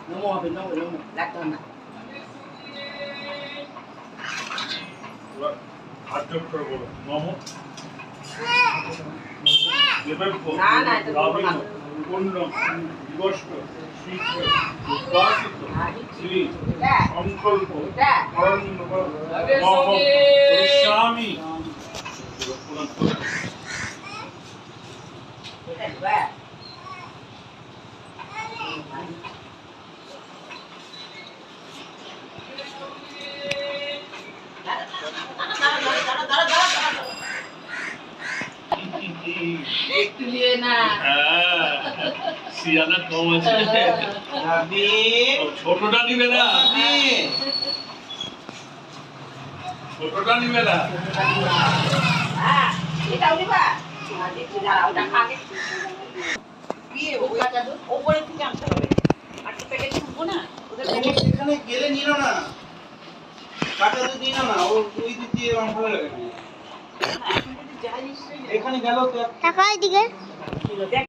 নমো হবে নমো নমো লাগতো না হাত জোড় করে বলো নমো না না এটা বলবো না পূর্ণ বিবস্ত শীঘ্র উদ্ভাসিত শ্রী সংকল্প স্বামী একটু নিয়ে না সিয়ানা কম আছে ছোটটা নিবে না ছোটটা নিবে না হ্যাঁ এটাও নিবা দেখি দাঁড়াও ওটা খাগে কি ওটা ওপরে থেকে আনতে হবে আর তো প্যাকেট খুলবো না ওদের প্যাকেট এখানে গেলে নিও না কাটা তো দিই না ও ওই দিক দিয়ে আমার ভালো লাগে না যাই নিশ্চয়ই এখানে গেল তো টাকা এদিকে